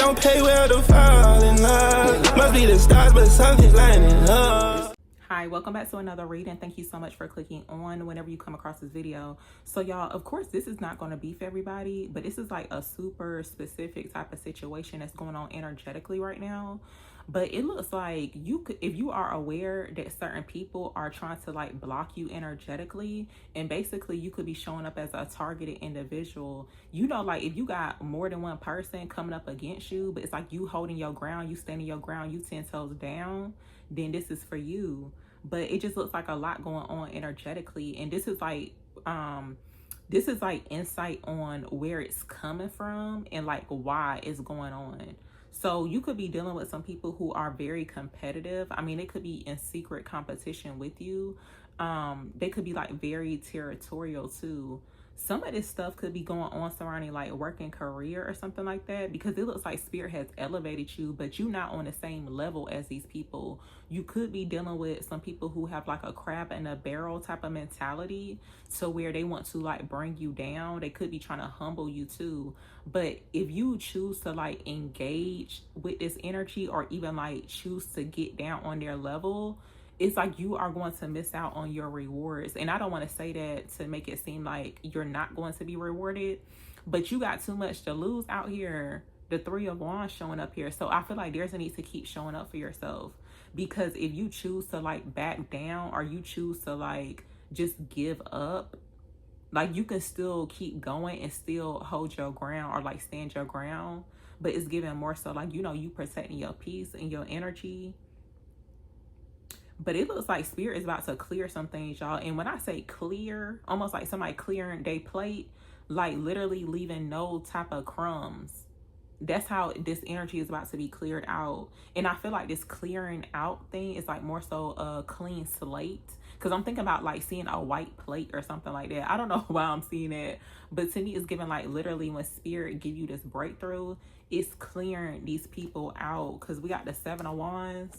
don't pay well to fall in love. Must be the stars, but something's lining up. Hi, welcome back to another reading. Thank you so much for clicking on whenever you come across this video. So y'all, of course, this is not going to be for everybody, but this is like a super specific type of situation that's going on energetically right now. But it looks like you could, if you are aware that certain people are trying to like block you energetically, and basically you could be showing up as a targeted individual. You know, like if you got more than one person coming up against you, but it's like you holding your ground, you standing your ground, you 10 toes down, then this is for you. But it just looks like a lot going on energetically, and this is like insight on where it's coming from and like why it's going on. So you could be dealing with some people who are very competitive. I mean, they could be in secret competition with you. They could be like very territorial too. Some of this stuff could be going on surrounding like work and career or something like that, because it looks like Spirit has elevated you, but you're not on the same level as these people. You could be dealing with some people who have like a crab in a barrel type of mentality, to where they want to like bring you down. They could be trying to humble you too. But if you choose to like engage with this energy, or even like choose to get down on their level, it's like you are going to miss out on your rewards. And I don't want to say that to make it seem like you're not going to be rewarded, but you got too much to lose out here. The Three of Wands showing up here. So I feel like there's a need to keep showing up for yourself, because if you choose to like back down, or you choose to like just give up, like you can still keep going and still hold your ground, or like stand your ground. But it's giving more so like, you know, you protecting your peace and your energy. But it looks like Spirit is about to clear some things, y'all. And when I say clear, almost like somebody clearing their plate, like literally leaving no type of crumbs. That's how this energy is about to be cleared out. And I feel like this clearing out thing is like more so a clean slate, because I'm thinking about like seeing a white plate or something like that. I don't know why I'm seeing it, but to me it's giving like literally when Spirit give you this breakthrough, it's clearing these people out. Because we got the Seven of Wands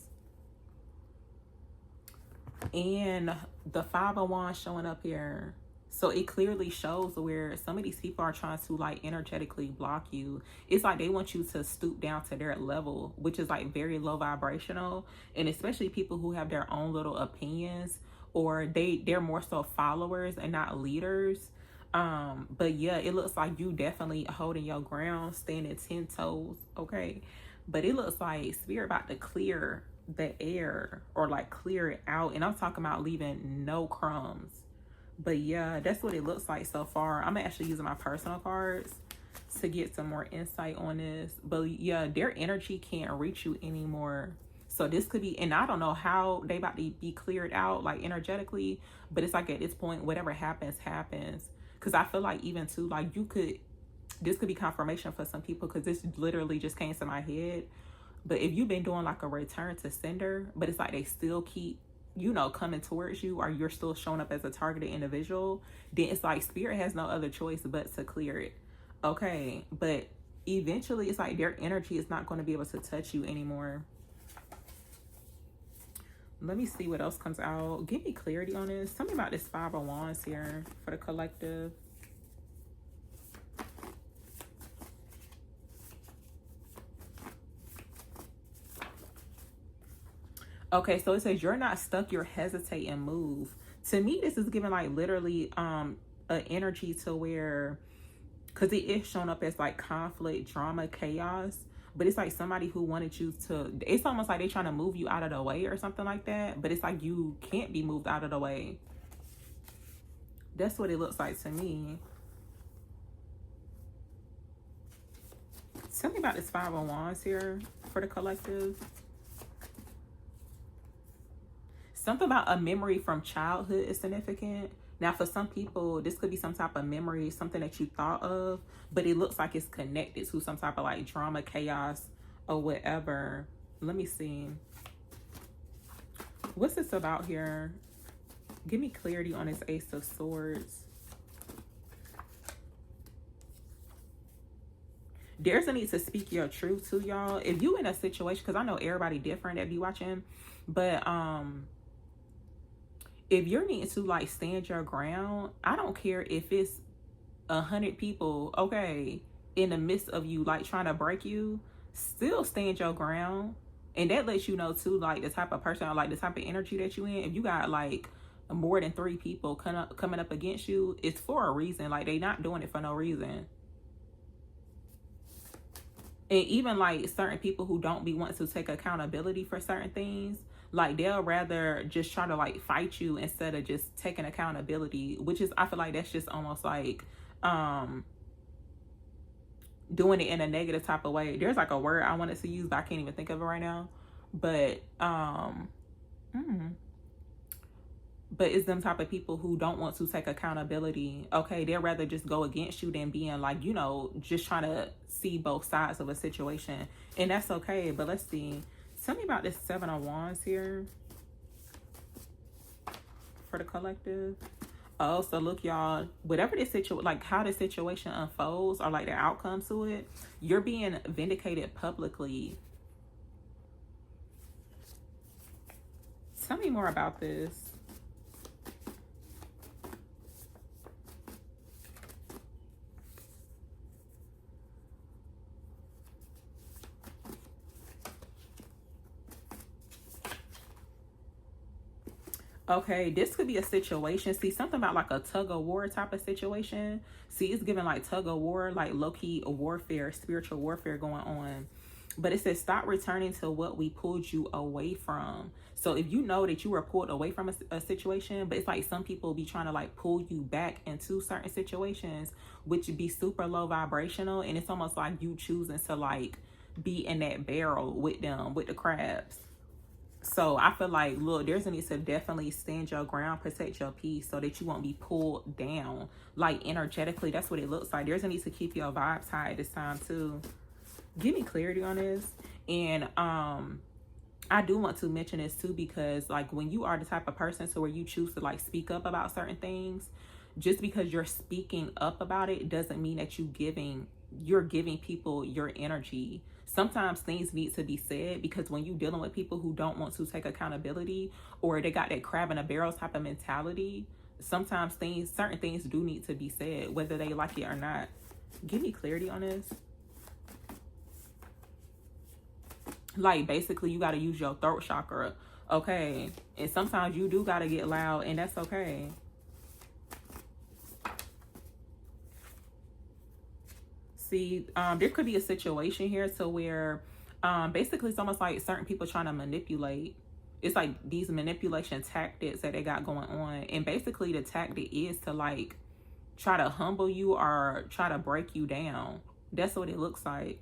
and the Five of Wands showing up here. So it clearly shows where some of these people are trying to like energetically block you. It's like they want you to stoop down to their level, which is like very low vibrational. And especially people who have their own little opinions, or they're more so followers and not leaders. But yeah, it looks like you definitely holding your ground, standing 10 toes, okay? But it looks like Spirit about to clear the air, or like clear it out. And I'm talking about leaving no crumbs. But yeah, that's what it looks like so far. I'm actually using my personal cards to get some more insight on this. But yeah, their energy can't reach you anymore. So this could be, and I don't know how they about to be cleared out like energetically, but it's like at this point, whatever happens, happens. Because I feel like even too, like this could be confirmation for some people, because this literally just came to my head. But if you've been doing like a return to sender, but it's like they still keep, you know, coming towards you, or you're still showing up as a targeted individual, then it's like Spirit has no other choice but to clear it. Okay, but eventually it's like their energy is not going to be able to touch you anymore. Let me see what else comes out. Give me clarity on this. Tell me about this Five of Wands here for the collective. Okay, so it says you're not stuck, you're hesitate and move. To me, this is giving like literally an energy to where, because it is shown up as like conflict, drama, chaos, but it's like somebody who wanted you to, it's almost like they're trying to move you out of the way or something like that, but it's like you can't be moved out of the way. That's what it looks like to me. Tell me about this Five of Wands here for the collective. Something about a memory from childhood is significant. Now, for some people, this could be some type of memory, something that you thought of, but it looks like it's connected to some type of like drama, chaos, or whatever. Let me see. What's this about here? Give me clarity on this Ace of Swords. There's a need to speak your truth to y'all. If you in a situation, because I know everybody different that be watching, but if you're needing to like stand your ground, I don't care if it's 100 people, okay, in the midst of you like trying to break you, still stand your ground. And that lets you know too, like the type of person or like the type of energy that you in. If you got like more than 3 people coming up against you, it's for a reason. Like they not doing it for no reason. And even like certain people who don't be want to take accountability for certain things, like they'll rather just try to like fight you instead of just taking accountability, which is, I feel like that's just almost like doing it in a negative type of way. There's like a word I wanted to use, but I can't even think of it right now. But but it's them type of people who don't want to take accountability. Okay, they'd rather just go against you than being like, you know, just trying to see both sides of a situation. And that's okay. But let's see. Tell me about this 7 of Wands here for the collective. Oh, so look, y'all, whatever this situation, like how the situation unfolds or like the outcome to it, you're being vindicated publicly. Tell me more about this. Okay, this could be a situation. See, something about like a tug of war type of situation. See, it's giving like tug of war, like low-key warfare, spiritual warfare going on. But it says stop returning to what we pulled you away from. So if you know that you were pulled away from a situation, but it's like some people be trying to like pull you back into certain situations, which would be super low vibrational. And it's almost like you choosing to like be in that barrel with them, with the crabs. So I feel like, look, there's a need to definitely stand your ground, protect your peace so that you won't be pulled down. Like energetically, that's what it looks like. There's a need to keep your vibes high at this time too. Give me clarity on this. And I do want to mention this too, because like when you are the type of person so where you choose to like speak up about certain things, just because you're speaking up about it doesn't mean that you're giving people your energy. Sometimes things need to be said, because when you're dealing with people who don't want to take accountability or they got that crab in a barrel type of mentality, sometimes certain things do need to be said, whether they like it or not. Give me clarity on this. Like basically you got to use your throat chakra. Okay. And sometimes you do got to get loud, and that's okay. See, there could be a situation here to where basically it's almost like certain people trying to manipulate. It's like these manipulation tactics that they got going on. And basically the tactic is to like try to humble you or try to break you down. That's what it looks like.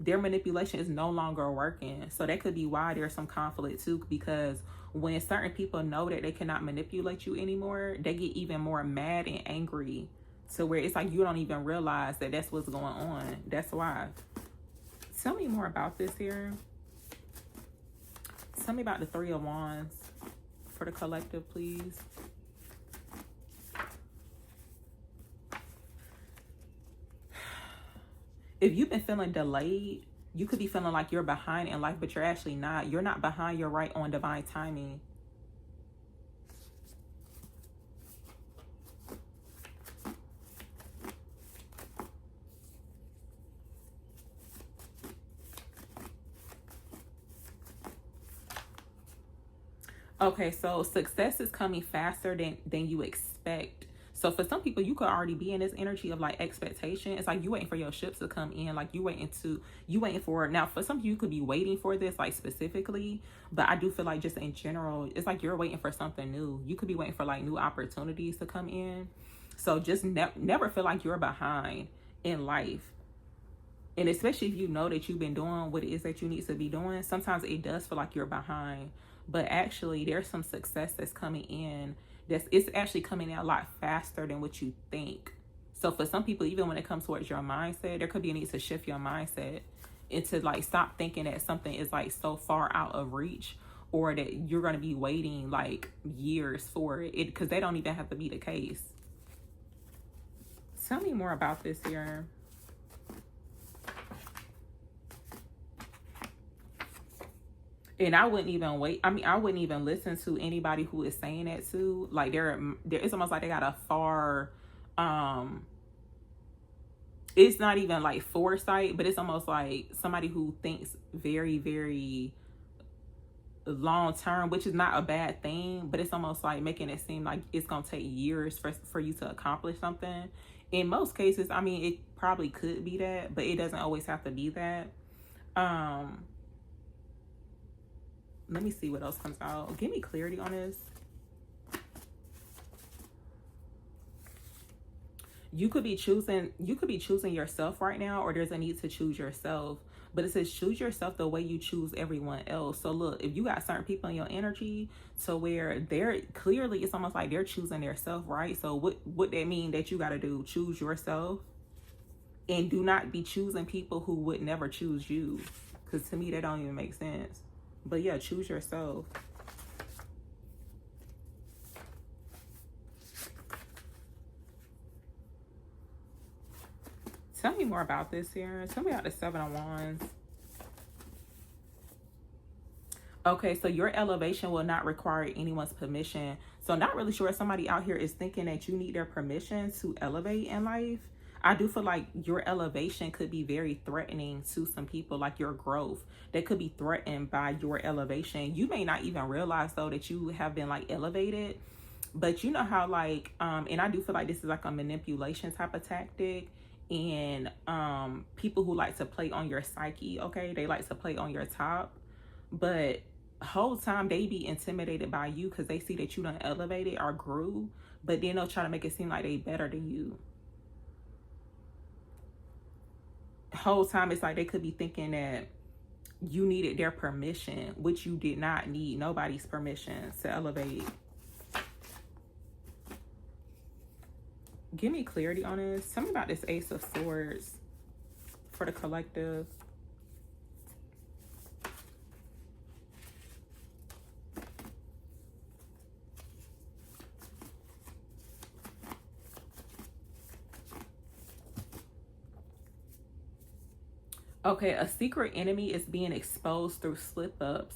Their manipulation is no longer working. So that could be why there's some conflict too, because when certain people know that they cannot manipulate you anymore, they get even more mad and angry. So where it's like you don't even realize that that's what's going on. That's why. Tell me more about this here. Tell me about the 3 of Wands for the collective, please. If you've been feeling delayed, you could be feeling like you're behind in life, but you're actually not. You're not behind. You're right on divine timing. Okay, so success is coming faster than you expect. So for some people, you could already be in this energy of like expectation. It's like you waiting for your ship to come in. Like you waiting for it. Now, for some of you could be waiting for this like specifically, but I do feel like just in general, it's like you're waiting for something new. You could be waiting for like new opportunities to come in. So just never feel like you're behind in life. And especially if you know that you've been doing what it is that you need to be doing, sometimes it does feel like you're behind. But actually, there's some success that's coming in. It's actually coming in a lot faster than what you think. So for some people, even when it comes towards your mindset, there could be a need to shift your mindset into like stop thinking that something is like so far out of reach, or that you're going to be waiting like years for it, because they don't even have to be the case. Tell me more about this here. And I wouldn't even wait. I mean, I wouldn't even listen to anybody who is saying that too. Like it's almost like they got a far it's not even like foresight, but it's almost like somebody who thinks very, very long term, which is not a bad thing, but it's almost like making it seem like it's gonna take years for you to accomplish something. In most cases, I mean, it probably could be that, but it doesn't always have to be that. Let me see what else comes out. Give me clarity on this. You could be choosing yourself right now, or there's a need to choose yourself. But it says choose yourself the way you choose everyone else. So look, if you got certain people in your energy to where they're clearly, it's almost like they're choosing their self, right? So what that mean that you got to do? Choose yourself, and do not be choosing people who would never choose you, because to me that don't even make sense. But yeah, choose yourself. Tell me more about this here. Tell me about the 7 of Wands. Okay, so your elevation will not require anyone's permission. So not really sure if somebody out here is thinking that you need their permission to elevate in life. I do feel like your elevation could be very threatening to some people, like your growth. They could be threatened by your elevation. You may not even realize though that you have been like elevated, but you know how like, and I do feel like this is like a manipulation type of tactic. And people who like to play on your psyche, okay, they like to play on your top, but whole time they be intimidated by you because they see that you done elevated or grew, but then they'll try to make it seem like they better than you. Whole time it's like they could be thinking that you needed their permission, which you did not need nobody's permission to elevate. Give me clarity on this. Tell me about this Ace of Swords for the collective. Okay, a secret enemy is being exposed through slip-ups.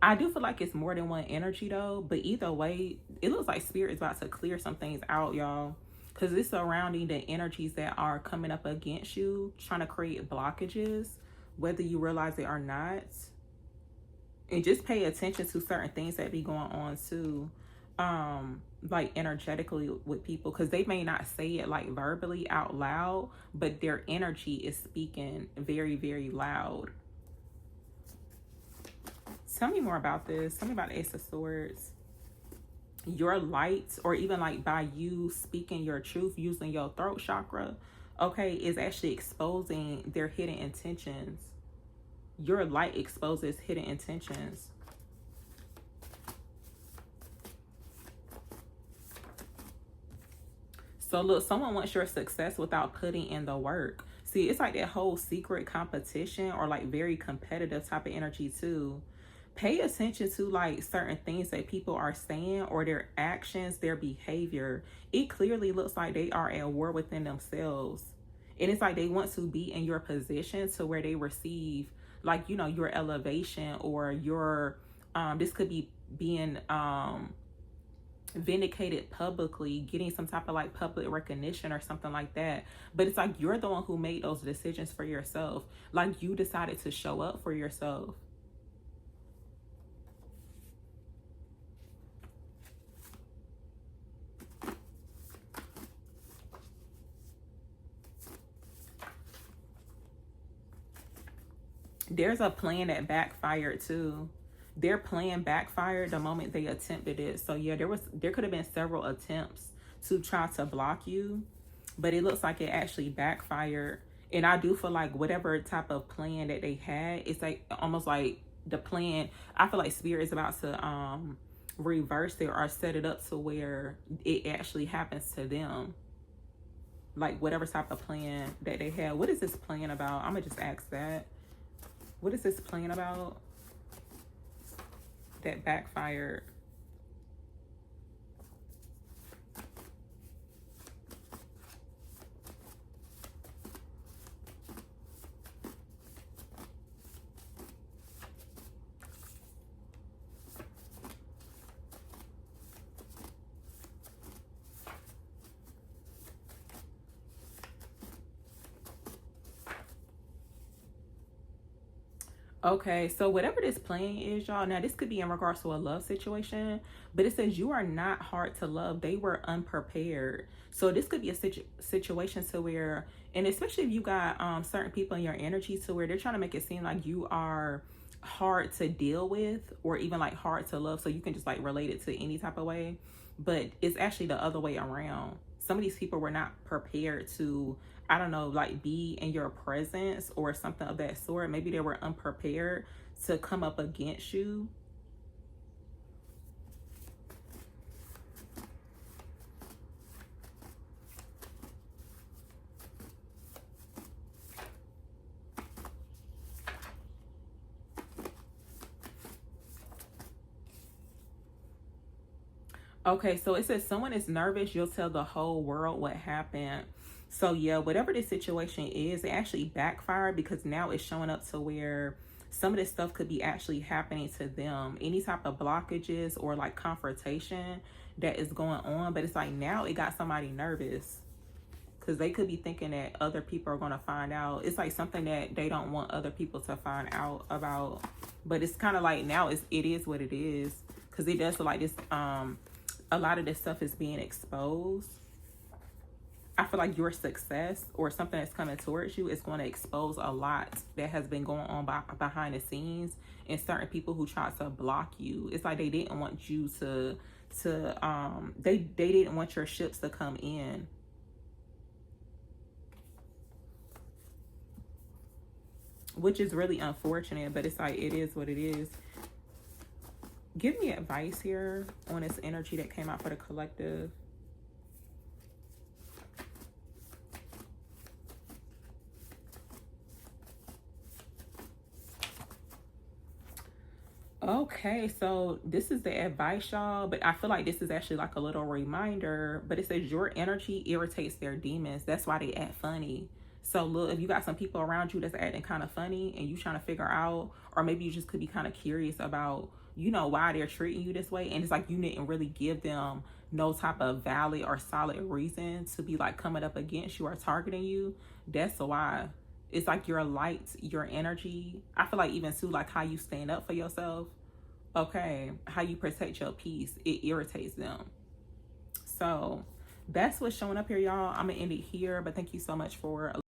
I do feel like it's more than one energy though, but either way, it looks like Spirit is about to clear some things out, y'all. Because it's surrounding the energies that are coming up against you, trying to create blockages, whether you realize it or not. And just pay attention to certain things that be going on too, like energetically with people, because they may not say it like verbally out loud, but their energy is speaking very, very loud. Tell me more about this. Tell me about the Ace of Swords. Your light, or even like by you speaking your truth using your throat chakra, okay, is actually exposing their hidden intentions. Your light exposes hidden intentions. So look, someone wants your success without putting in the work. See, it's like that whole secret competition or like very competitive type of energy too. Pay attention to like certain things that people are saying or their actions, their behavior. It clearly looks like they are at war within themselves. And it's like they want to be in your position to where they receive like, you know, your elevation or your, this could be being vindicated publicly, getting some type of like public recognition or something like that. But it's like you're the one who made those decisions for yourself. Like you decided to show up for yourself. There's a plan that backfired too. Their plan backfired the moment they attempted it. So yeah, there could have been several attempts to try to block you, but it looks like it actually backfired. And I do feel like whatever type of plan that they had, it's like almost like the plan, I feel like Spirit is about to reverse it or set it up to where it actually happens to them. Like whatever type of plan that they had. What is this plan about? I'm gonna just ask that. What is this plan about that backfired? Okay, so whatever this plan is, y'all, now this could be in regards to a love situation, but it says you are not hard to love. They were unprepared. So this could be a situation to where, and especially if you got certain people in your energy to where they're trying to make it seem like you are hard to deal with or even like hard to love. So you can just like relate it to any type of way, but it's actually the other way around. Some of these people were not prepared to, I don't know, like be in your presence or something of that sort. Maybe they were unprepared to come up against you. Okay, so it says someone is nervous, you'll tell the whole world what happened. So yeah, whatever the situation is, it actually backfired because now it's showing up to where some of this stuff could be actually happening to them. Any type of blockages or like confrontation that is going on, but it's like now it got somebody nervous because they could be thinking that other people are going to find out. It's like something that they don't want other people to find out about, but it's kind of like now it is what it is, because it does feel like this a lot of this stuff is being exposed. I feel like your success or something that's coming towards you is going to expose a lot that has been going on behind the scenes, and certain people who try to block you. It's like they didn't want you to they didn't want your ships to come in. Which is really unfortunate, but it's like it is what it is. Give me advice here on this energy that came out for the collective. Okay, so this is the advice, y'all, but I feel like this is actually like a little reminder, but it says your energy irritates their demons. That's why they act funny. So look, if you got some people around you that's acting kind of funny and you trying to figure out, or maybe you just could be kind of curious about, you know, why they're treating you this way, and it's like you didn't really give them no type of valid or solid reason to be like coming up against you or targeting you. That's why. It's like your light, your energy. I feel like even too, like how you stand up for yourself, okay, how you protect your peace, it irritates them. So that's what's showing up here, y'all. I'm gonna end it here, but thank you so much for